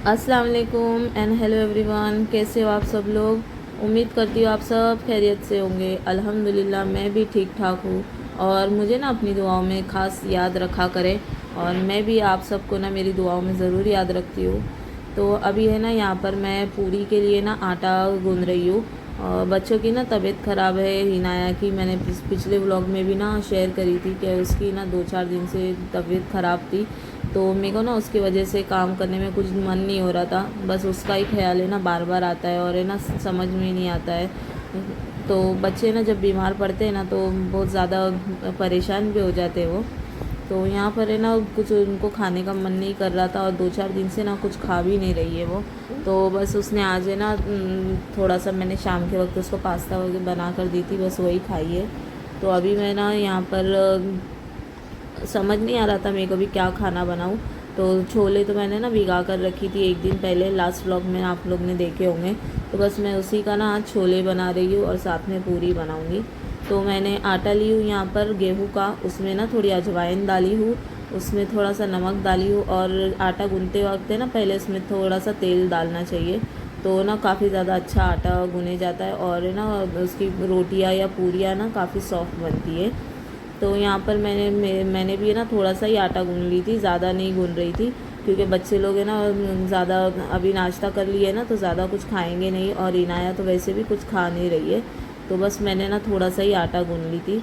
अस्सलाम वालेकुम and hello everyone. कैसे हो आप सब लोग। उम्मीद करती हूँ आप सब खैरियत से होंगे। अल्हम्दुलिल्लाह मैं भी ठीक ठाक हूँ और मुझे ना अपनी दुआओं में ख़ास याद रखा करें और मैं भी आप सबको ना मेरी दुआओं में ज़रूर याद रखती हूँ। तो अभी है ना यहाँ पर मैं पूरी के लिए ना आटा गूँध रही हूँ। और बच्चों की ना तबीयत ख़राब है, हिनाया की मैंने पिछले व्लॉग में भी ना शेयर करी थी कि उसकी ना 2-4 दिन से तबीयत ख़राब थी। तो मेरे को ना उसकी वजह से काम करने में कुछ मन नहीं हो रहा था। बस उसका ही ख्याल है ना बार बार आता है और है ना समझ में ही नहीं आता है। तो बच्चे ना जब बीमार पड़ते हैं ना तो बहुत ज़्यादा परेशान भी हो जाते हैं वो। तो यहाँ पर है ना कुछ उनको खाने का मन नहीं कर रहा था और 2-4 दिन से ना कुछ खा भी नहीं रही है वो। तो बस उसने आज है ना थोड़ा सा मैंने शाम के वक्त उसको पास्ता वगैरह बना कर दी थी, बस वही खाई है। तो अभी मैं ना यहाँ पर समझ नहीं आ रहा था मेरे को भी क्या खाना बनाऊँ। तो छोले तो मैंने ना भिगा कर रखी थी एक दिन पहले, लास्ट व्लॉग में आप लोग ने देखे होंगे। तो बस मैं उसी का ना आज छोले बना रही हूँ और साथ में पूरी बनाऊँगी। तो मैंने आटा ली हूँ यहाँ पर गेहूँ का, उसमें ना थोड़ी अजवाइन डाली हूँ, उसमें थोड़ा सा नमक डाली हूँ और आटा गूँथते वक्त है ना पहले इसमें थोड़ा सा तेल डालना चाहिए। तो ना काफ़ी ज़्यादा अच्छा आटा गूँने जाता है और है ना उसकी रोटियाँ या पूरियाँ ना काफ़ी सॉफ्ट बनती है। तो यहाँ पर मैंने भी है ना थोड़ा सा ही आटा गूँध ली थी, ज़्यादा नहीं गूँध रही थी क्योंकि बच्चे लोग है ना ज़्यादा अभी नाश्ता कर लिए ना तो ज़्यादा कुछ खाएंगे नहीं और इनाया तो वैसे भी कुछ खा नहीं रही है। तो बस मैंने ना थोड़ा सा ही आटा गूँध ली थी।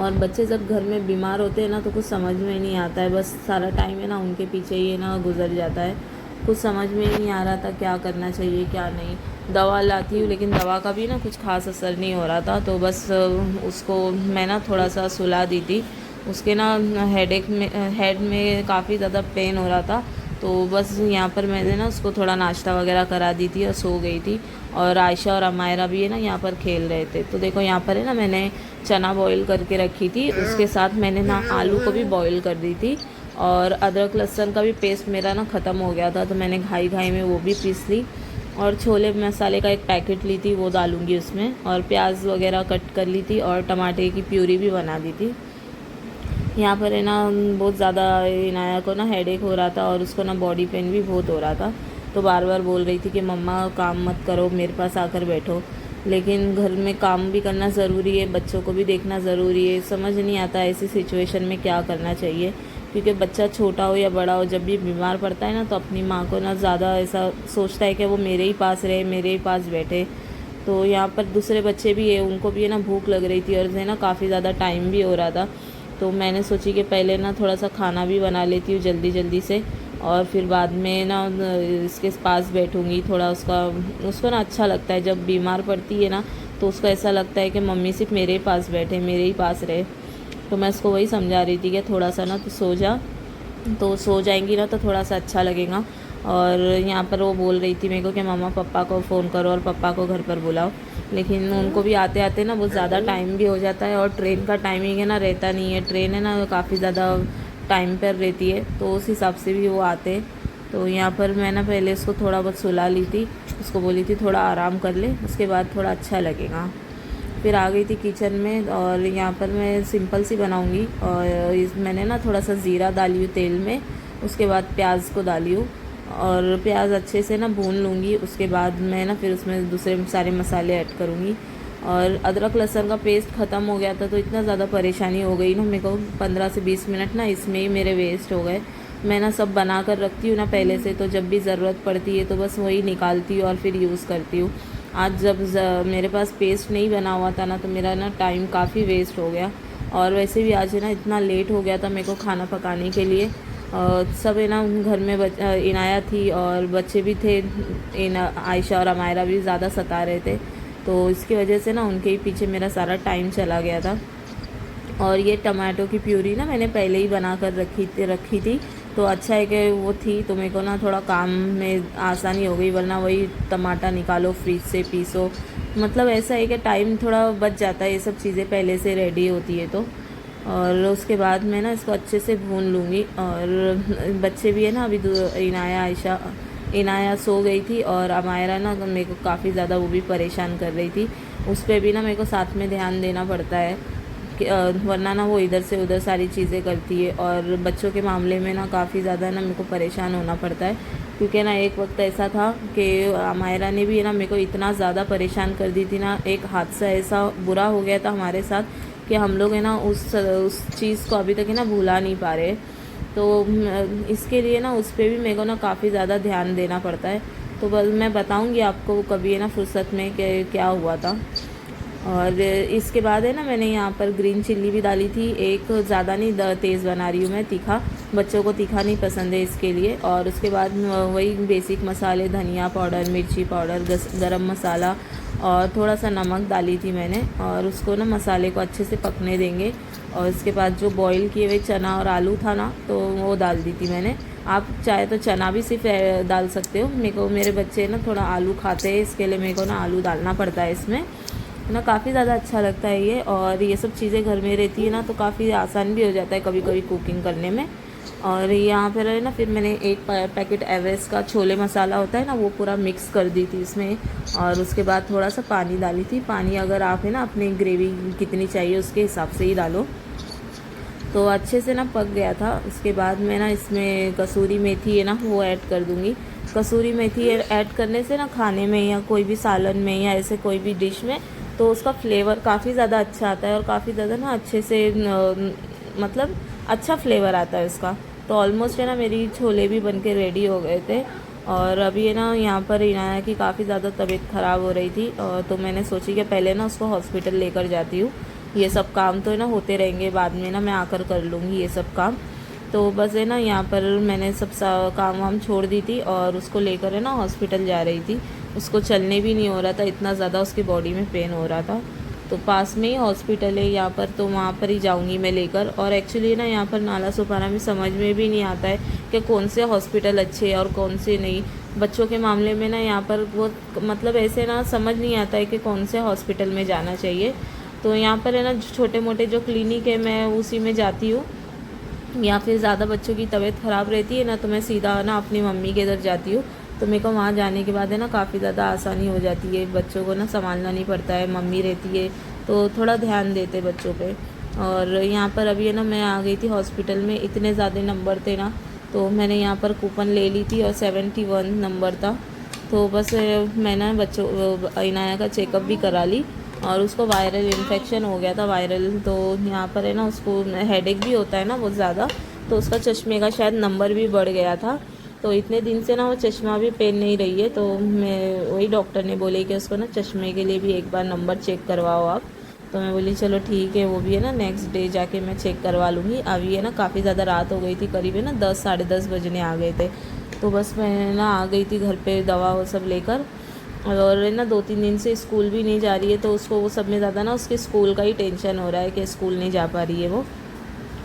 और बच्चे जब घर में बीमार होते हैं ना तो कुछ समझ में नहीं आता है, बस सारा टाइम है ना उनके पीछे ही है ना गुजर जाता है। कुछ समझ में ही नहीं आ रहा था क्या करना चाहिए क्या नहीं। दवा लाती हूँ लेकिन दवा का भी ना कुछ खास असर नहीं हो रहा था। तो बस उसको मैं ना थोड़ा सा सुला दी थी। उसके ना हेड में काफ़ी ज़्यादा पेन हो रहा था। तो बस यहाँ पर मैंने ना उसको थोड़ा नाश्ता वगैरह करा दी थी और सो गई थी। और आयशा और अमायरा भी है ना यहाँ पर खेल रहे थे। तो देखो यहाँ पर है ना मैंने चना बॉईल करके रखी थी, उसके साथ मैंने ना आलू को भी बॉईल कर दी थी। और अदरक लहसुन का भी पेस्ट मेरा ना ख़त्म हो गया था तो मैंने घाई घाई में वो भी पीस ली। और छोले मसाले का एक पैकेट ली थी वो डालूँगी उसमें, और प्याज वगैरह कट कर ली थी और टमाटर की प्यूरी भी बना दी थी। यहाँ पर है ना बहुत ज़्यादा इनाया को ना हेडेक हो रहा था और उसको ना बॉडी पेन भी बहुत हो रहा था। तो बार बार बोल रही थी कि मम्मा काम मत करो, मेरे पास आकर बैठो। लेकिन घर में काम भी करना ज़रूरी है, बच्चों को भी देखना ज़रूरी है। समझ नहीं आता ऐसी सिचुएशन में क्या करना चाहिए, क्योंकि बच्चा छोटा हो या बड़ा हो जब भी बीमार पड़ता है ना तो अपनी माँ को ना ज़्यादा ऐसा सोचता है कि वो मेरे ही पास रहे, मेरे ही पास बैठे। तो यहाँ पर दूसरे बच्चे भी है, उनको भी है ना भूख लग रही थी और है ना काफ़ी ज़्यादा टाइम भी हो रहा था। तो मैंने सोची कि पहले ना थोड़ा सा खाना भी बना लेती हूँ जल्दी जल्दी से और फिर बाद में ना इसके पास बैठूँगी। थोड़ा उसको ना अच्छा लगता है जब बीमार पड़ती है ना, तो उसको ऐसा लगता है कि मम्मी सिर्फ मेरे ही पास बैठे, मेरे ही पास रहे। तो मैं उसको वही समझा रही थी कि थोड़ा सा ना तो सो जा, तो सो जाएंगी ना तो थोड़ा सा अच्छा लगेगा। और यहाँ पर वो बोल रही थी मेरे को कि मम्मा पापा को फ़ोन करो और पापा को घर पर बुलाओ। लेकिन उनको भी आते आते ना बहुत ज़्यादा टाइम भी हो जाता है और ट्रेन का टाइमिंग है ना रहता नहीं है, ट्रेन है ना काफ़ी ज़्यादा टाइम पर रहती है तो उस हिसाब से भी वो आते। तो यहाँ पर मैं ना पहले उसको थोड़ा बहुत सुला ली थी, उसको बोली थी थोड़ा आराम कर ले, उसके बाद थोड़ा अच्छा लगेगा। फिर आ गई थी किचन में और यहाँ पर मैं सिंपल सी बनाऊँगी। और मैंने ना थोड़ा सा ज़ीरा डाली हूँ तेल में, उसके बाद प्याज को डाली हूँ और प्याज अच्छे से ना भून लूँगी। उसके बाद मैं ना फिर उसमें दूसरे सारे मसाले ऐड करूँगी। और अदरक लहसुन का पेस्ट ख़त्म हो गया था तो इतना ज़्यादा परेशानी हो गई ना मेरे को, 15 से 20 मिनट ना इसमें ही मेरे वेस्ट हो गए। मैं ना सब बना कर रखती हूँ ना पहले से, तो जब भी ज़रूरत पड़ती है तो बस वही निकालती हूँ और फिर यूज़ करती हूँ। आज जब मेरे पास पेस्ट नहीं बना हुआ था ना तो मेरा ना टाइम काफ़ी वेस्ट हो गया। और वैसे भी आज है ना इतना लेट हो गया था मेरे को खाना पकाने के लिए। सब है ना घर में इनाया थी और बच्चे भी थे, आयशा और अमायरा भी ज़्यादा सता रहे थे। तो इसकी वजह से ना उनके ही पीछे मेरा सारा टाइम चला गया था। और ये टमाटो की प्यूरी ना मैंने पहले ही बना कर रखी थी। तो अच्छा है कि वो थी तो मेरे को ना थोड़ा काम में आसानी हो गई, वरना वही टमाटर निकालो फ्रिज से पीसो, मतलब ऐसा है कि टाइम थोड़ा बच जाता है ये सब चीज़ें पहले से रेडी होती है तो। और उसके बाद मैं ना इसको अच्छे से भून लूँगी। और बच्चे भी है ना अभी इनाया सो गई थी और अमायरा ना मेरे को काफ़ी ज़्यादा वो भी परेशान कर रही थी। उस पर भी ना मेरे को साथ में ध्यान देना पड़ता है वरना ना वो इधर से उधर सारी चीज़ें करती है। और बच्चों के मामले में ना काफ़ी ज़्यादा ना मेरे को परेशान होना पड़ता है क्योंकि ना एक वक्त ऐसा था कि मायरा ने भी है ना मेरे को इतना ज़्यादा परेशान कर दी थी ना, एक हादसा ऐसा बुरा हो गया था हमारे साथ कि हम लोग है ना उस चीज़ को अभी तक है ना भुला नहीं पा रहे। तो इसके लिए ना उस पर भी मेरे को ना काफ़ी ज़्यादा ध्यान देना पड़ता है। तो बस मैं बताऊंगी आपको कभी है ना फुर्सत में कि क्या हुआ था। और इसके बाद है ना मैंने यहाँ पर ग्रीन चिल्ली भी डाली थी, एक ज़्यादा नहीं तेज़ बना रही हूँ मैं तीखा, बच्चों को तीखा नहीं पसंद है इसके लिए। और उसके बाद वही बेसिक मसाले, धनिया पाउडर, मिर्ची पाउडर, गरम मसाला और थोड़ा सा नमक डाली थी मैंने। और उसको ना मसाले को अच्छे से पकने देंगे। और इसके बाद जो बॉईल किए हुए चना और आलू था ना, तो वो डाल दी थी मैंने। आप चाहे तो चना भी सिर्फ डाल सकते हो। मेरे बच्चे ना थोड़ा आलू खाते हैं, इसके लिए मेरे को ना आलू डालना पड़ता है इसमें ना, काफ़ी ज़्यादा अच्छा लगता है ये। और ये सब चीज़ें घर में रहती है ना तो काफ़ी आसान भी हो जाता है कभी कभी कुकिंग करने में। और यहाँ पर है ना फिर मैंने एक पैकेट एवरेस्ट का छोले मसाला होता है ना, वो पूरा मिक्स कर दी थी इसमें। और उसके बाद थोड़ा सा पानी डाली थी। पानी अगर आप है ना अपनी ग्रेवी कितनी चाहिए उसके हिसाब से ही डालो। तो अच्छे से ना पक गया था। उसके बाद मैं ना इसमें कसूरी मेथी है ना वो ऐड कर दूँगी। कसूरी मेथी ऐड करने से ना खाने में या कोई भी सालन में या ऐसे कोई भी डिश में तो उसका फ्लेवर काफ़ी ज़्यादा अच्छा आता है और काफ़ी ज़्यादा ना अच्छे से मतलब अच्छा फ्लेवर आता है उसका। तो ऑलमोस्ट है ना मेरी छोले भी बन के रेडी हो गए थे। और अभी है ना यहाँ पर इनाया की काफ़ी ज़्यादा तबीयत ख़राब हो रही थी, और तो मैंने सोची कि पहले ना उसको हॉस्पिटल लेकर जाती हूँ। ये सब काम तो है ना होते रहेंगे, बाद में ना मैं आकर कर लूँगी ये सब काम। तो बस है ना यहाँ पर मैंने सब काम वाम छोड़ दी थी और उसको लेकर है ना हॉस्पिटल जा रही थी। उसको चलने भी नहीं हो रहा था, इतना ज़्यादा उसकी बॉडी में पेन हो रहा था। तो पास में ही हॉस्पिटल है यहाँ पर, तो वहाँ पर ही जाऊँगी मैं लेकर। और एक्चुअली ना यहाँ पर नाला सुपारा में समझ में भी नहीं आता है कि कौन से हॉस्पिटल अच्छे हैं और कौन से नहीं। बच्चों के मामले में ना यहाँ पर वो मतलब ऐसे ना समझ नहीं आता है कि कौन से हॉस्पिटल में जाना चाहिए। तो यहाँ पर है ना छोटे मोटे जो क्लिनिक है मैं उसी में जाती हूँ, या फिर ज़्यादा बच्चों की तबीयत ख़राब रहती है ना तो मैं सीधा ना अपनी मम्मी के इधर जाती हूँ। तो मेरे को वहाँ जाने के बाद है ना काफ़ी ज़्यादा आसानी हो जाती है, बच्चों को ना संभालना नहीं पड़ता है, मम्मी रहती है तो थोड़ा ध्यान देते बच्चों पे। और यहाँ पर अभी है ना मैं आ गई थी हॉस्पिटल में, इतने ज़्यादा नंबर थे ना तो मैंने यहाँ पर कूपन ले ली थी और 71 नंबर था। तो बस मैंने बच्चों इनाया का चेकअप भी करा ली और उसको वायरल इन्फेक्शन हो गया था, वायरल। तो यहाँ पर है ना उसको हेडेक भी होता है ना बहुत ज़्यादा, तो उसका चश्मे का शायद नंबर भी बढ़ गया था। तो इतने दिन से ना वो चश्मा भी पहन नहीं रही है, तो मैं वही डॉक्टर ने बोले कि उसको ना चश्मे के लिए भी एक बार नंबर चेक करवाओ आप। तो मैं बोली चलो ठीक है, वो भी है ना नेक्स्ट डे जाके मैं चेक करवा लूँगी। अभी है ना काफ़ी ज़्यादा रात हो गई थी, करीब है ना 10 साढ़े 10 बजने आ गए थे। तो बस मैं ना आ गई थी घर पे दवा वो सब लेकर। और है ना 2-3 दिन से स्कूल भी नहीं जा रही है, तो उसको वो सब में ज़्यादा ना उसके स्कूल का ही टेंशन हो रहा है कि स्कूल नहीं जा पा रही है वो।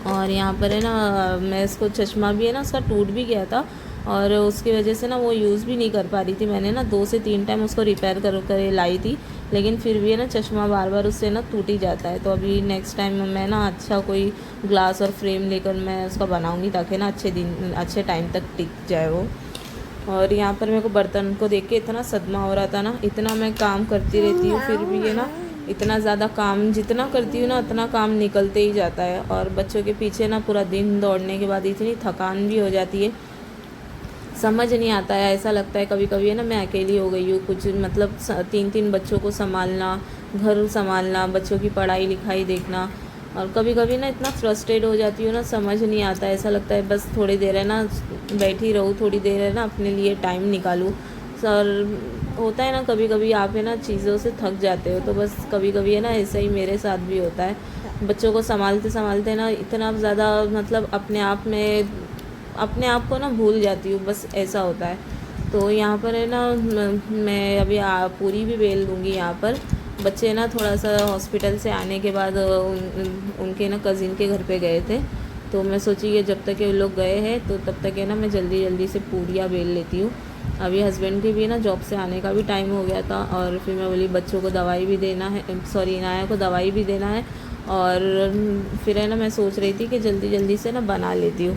और यहाँ पर है ना मैं इसको चश्मा भी है ना उसका टूट भी गया था और उसकी वजह से ना वो यूज़ भी नहीं कर पा रही थी। मैंने ना 2 से 3 टाइम उसको रिपेयर कर लाई थी, लेकिन फिर भी है ना चश्मा बार बार उससे ना टूट ही जाता है। तो अभी नेक्स्ट टाइम मैं ना अच्छा कोई ग्लास और फ्रेम लेकर मैं उसका बनाऊँगी ताकि ना अच्छे टाइम तक टिक जाए वो। और यहाँ पर मेरे को बर्तन को देख के इतना सदमा हो रहा था ना, इतना मैं काम करती रहती हूँ फिर भी है ना इतना ज़्यादा काम जितना करती हूँ ना उतना काम निकलते ही जाता है। और बच्चों के पीछे ना पूरा दिन दौड़ने के बाद इतनी थकान भी हो जाती है, समझ नहीं आता है। ऐसा लगता है कभी कभी है ना मैं अकेली हो गई हूँ, कुछ मतलब 3-3 बच्चों को संभालना, घर संभालना, बच्चों की पढ़ाई लिखाई देखना। और कभी कभी ना इतना फ्रस्ट्रेट हो जाती हूँ ना, समझ नहीं आता, ऐसा लगता है बस थोड़ी देर है ना बैठी रहूँ, थोड़ी देर है ना अपने लिए टाइम निकालूँ। सर होता है ना कभी कभी आप है ना चीज़ों से थक जाते हो, तो बस कभी कभी है ना ऐसा ही मेरे साथ भी होता है। बच्चों को संभालते संभालते ना इतना ज़्यादा मतलब अपने आप को ना भूल जाती हूँ, बस ऐसा होता है। तो यहाँ पर है ना मैं अभी पूरी भी बेल दूँगी। यहाँ पर बच्चे ना थोड़ा सा हॉस्पिटल से आने के बाद उनके ना कज़िन के घर पे गए थे, तो मैं सोची कि जब तक ये लोग गए हैं तो तब तक है ना मैं जल्दी जल्दी से पूरियाँ बेल लेती हूँ। अभी हस्बैंड के भी ना जॉब से आने का भी टाइम हो गया था, और फिर मैं बोली बच्चों को दवाई भी देना है, सॉरी इनाया को दवाई भी देना है। और फिर है ना मैं सोच रही थी कि जल्दी जल्दी से ना बना लेती हूँ।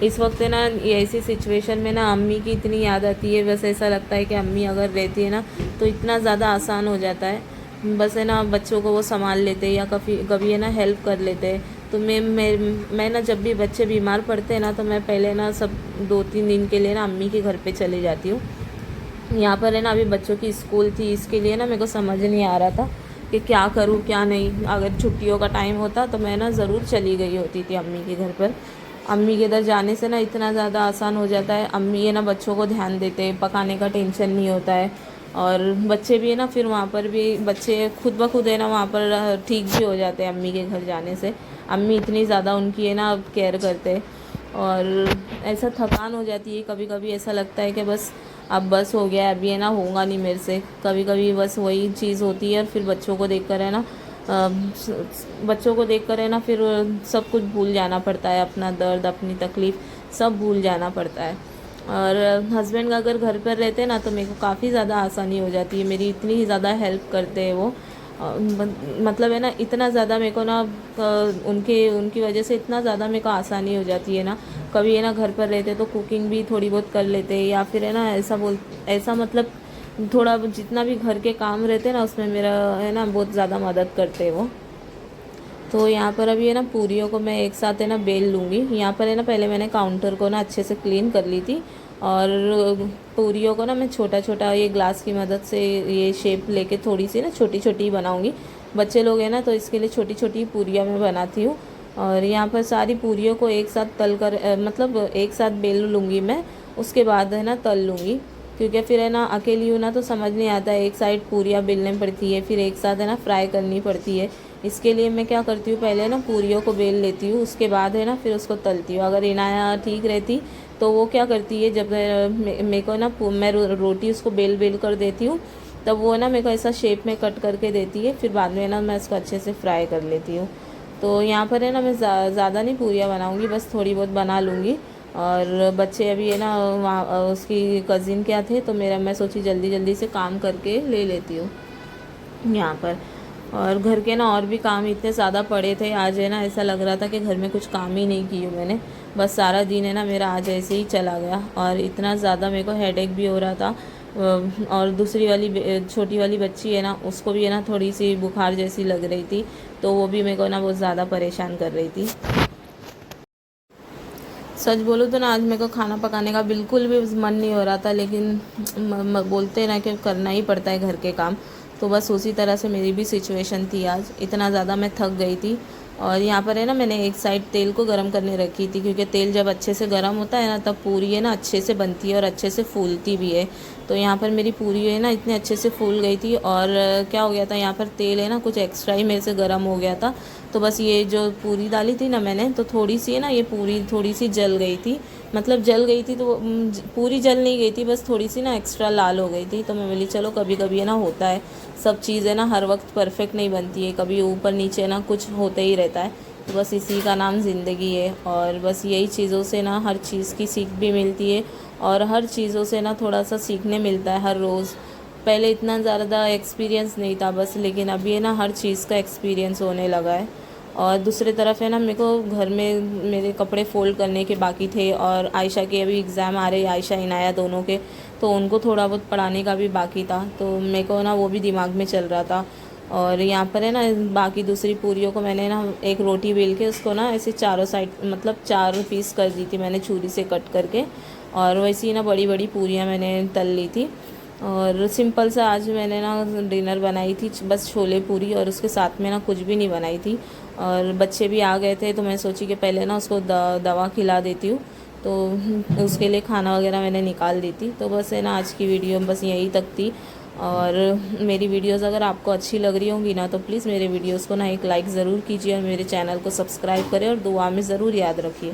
इस वक्त है ना ऐसी सिचुएशन में ना अम्मी की इतनी याद आती है, बस ऐसा लगता है कि अम्मी अगर रहती है ना तो इतना ज़्यादा आसान हो जाता है। बस है ना बच्चों को वो संभाल लेते या कभी कभी है ना हेल्प कर लेते, तो तो मैं ना जब भी बच्चे बीमार पड़ते हैं ना तो मैं पहले ना सब 2-3 दिन के लिए ना अम्मी के घर पे चली जाती हूँ। यहाँ पर है ना अभी बच्चों की स्कूल थी, इसके लिए ना मेरे को समझ नहीं आ रहा था कि क्या करूँ क्या नहीं। अगर छुट्टियों का टाइम होता तो मैं ना ज़रूर चली गई होती थी अम्मी के घर पर। अम्मी के इधर जाने से ना इतना ज़्यादा आसान हो जाता है। अम्मी है ना बच्चों को ध्यान देते हैं, पकाने का टेंशन नहीं होता है। और बच्चे भी है ना फिर वहाँ पर भी बच्चे खुद ब खुद है ना वहाँ पर ठीक भी हो जाते हैं अम्मी के घर जाने से। अम्मी इतनी ज़्यादा उनकी है ना केयर करते हैं। और ऐसा थकान हो जाती है, कभी कभी ऐसा लगता है कि बस हो गया, अभी है ना होगा नहीं मेरे से। कभी कभी बस वही चीज़ होती है। और फिर बच्चों को देखकर है ना फिर सब कुछ भूल जाना पड़ता है, अपना दर्द अपनी तकलीफ़ सब भूल जाना पड़ता है। और हस्बैंड अगर घर पर रहते हैं ना तो मेरे को काफ़ी ज़्यादा आसानी हो जाती है, मेरी इतनी ही ज़्यादा हेल्प करते हैं वो। मतलब है ना इतना ज़्यादा मेरे को ना उनकी वजह से इतना ज़्यादा मेरे को आसानी हो जाती है ना। कभी है ना घर पर रहते तो कुकिंग भी थोड़ी बहुत कर लेते हैं, या फिर है ना ऐसा मतलब थोड़ा जितना भी घर के काम रहते हैं ना उसमें मेरा है ना बहुत ज़्यादा मदद करते हैं वो। तो यहाँ पर अभी है ना पूरियों को मैं एक साथ है ना बेल लूँगी। यहाँ पर है ना पहले मैंने काउंटर को ना अच्छे से क्लीन कर ली थी। और पूरियों को ना मैं छोटा छोटा ये ग्लास की मदद से ये शेप लेके थोड़ी सी ना छोटी छोटी बनाऊँगी। बच्चे लोग हैं ना तो इसके लिए छोटी छोटी पूरियाँ मैं बनाती हूँ। और यहाँ पर सारी पूरियों को एक साथ तल कर मतलब एक साथ बेल लूँगी मैं, उसके बाद है ना तल लूँगी। क्योंकि फिर है ना अकेली हूँ ना तो समझ नहीं आता है, एक साइड पूरियाँ बेलनी पड़ती है, फिर एक साथ है ना फ्राई करनी पड़ती है। इसके लिए मैं क्या करती हूँ, पहले ना पूरियों को बेल लेती हूँ, उसके बाद है ना फिर उसको तलती हूँ। अगर इनाया ठीक रहती तो वो क्या करती है, जब मेरे को ना मैं रोटी उसको बेल बेल कर देती हूँ तब वो ना मेरे को ऐसा शेप में कट करके देती है, फिर बाद में ना मैं इसको अच्छे से फ्राई कर लेती हूँ। तो यहाँ पर है ना मैं ज़्यादा नहीं पूरियाँ बनाऊँगी, बस थोड़ी बहुत बना लूँगी। और बच्चे अभी है ना वहाँ उसकी कज़िन क्या थे तो मैं सोची जल्दी जल्दी से काम करके ले लेती हूँ यहाँ पर। और घर के ना और भी काम इतने ज़्यादा पड़े थे आज, है ना ऐसा लग रहा था कि घर में कुछ काम ही नहीं की हूँ मैंने। बस सारा दिन है ना मेरा आज ऐसे ही चला गया, और इतना ज़्यादा मेरे को हेडेक भी हो रहा था। और दूसरी वाली छोटी वाली बच्ची है ना उसको भी है ना थोड़ी सी बुखार जैसी लग रही थी, तो वो भी मेरे को ना बहुत ज़्यादा परेशान कर रही थी। सच बोलूँ तो ना आज मेरे को खाना पकाने का बिल्कुल भी मन नहीं हो रहा था, लेकिन बोलते हैं ना कि करना ही पड़ता है घर के काम। तो बस उसी तरह से मेरी भी सिचुएशन थी आज, इतना ज़्यादा मैं थक गई थी। और यहाँ पर है ना मैंने एक साइड तेल को गर्म करने रखी थी, क्योंकि तेल जब अच्छे से गर्म होता है ना तब पूरी है ना अच्छे से बनती है और अच्छे से फूलती भी है। तो यहाँ पर मेरी पूरी है ना इतने अच्छे से फूल गई थी। और क्या हो गया था, यहाँ पर तेल है ना कुछ एक्स्ट्रा ही मेरे से गर्म हो गया था। तो बस ये जो पूरी डाली थी ना मैंने, तो थोड़ी सी है ना ये पूरी थोड़ी सी जल गई थी। मतलब जल गई थी तो पूरी जल नहीं गई थी, बस थोड़ी सी ना एक्स्ट्रा लाल हो गई थी। तो मैं बोली चलो कभी कभी है ना होता है, सब चीज़ें ना हर वक्त परफेक्ट नहीं बनती है, कभी ऊपर नीचे ना कुछ होते ही रहता है। तो बस इसी का नाम ज़िंदगी है। और बस यही चीज़ों से ना हर चीज़ की सीख भी मिलती है, और हर चीज़ों से ना थोड़ा सा सीखने मिलता है हर रोज़। पहले इतना ज़्यादा एक्सपीरियंस नहीं था बस, लेकिन अभी है ना हर चीज़ का एक्सपीरियंस होने लगा है। और दूसरी तरफ है ना मेरे को घर में मेरे कपड़े फ़ोल्ड करने के बाकी थे, और आयशा के अभी एग्ज़ाम आ रहे, आयशा इनाया दोनों के, तो उनको थोड़ा बहुत पढ़ाने का भी बाकी था। तो मेरे को ना वो भी दिमाग में चल रहा था। और यहाँ पर है ना बाकी दूसरी पूरियों को मैंने ना एक रोटी बेल के उसको ना ऐसे चारों साइड मतलब 4 पीस कर दी थी मैंने छुरी से कट करके। और वैसी ना बड़ी बड़ी पूरियाँ मैंने तल ली थी। और सिंपल सा आज मैंने ना डिनर बनाई थी, बस छोले पूरी, और उसके साथ में ना कुछ भी नहीं बनाई थी। और बच्चे भी आ गए थे तो मैं सोची कि पहले ना उसको दवा खिला देती हूँ, तो उसके लिए खाना वगैरह मैंने निकाल दी थी। तो बस है ना आज की वीडियो बस यही तक थी। और मेरी वीडियोस अगर आपको अच्छी लग रही होंगी ना तो प्लीज़ मेरे वीडियोस को ना एक लाइक ज़रूर कीजिए, और मेरे चैनल को सब्सक्राइब करें, और दुआ में ज़रूर याद रखिए।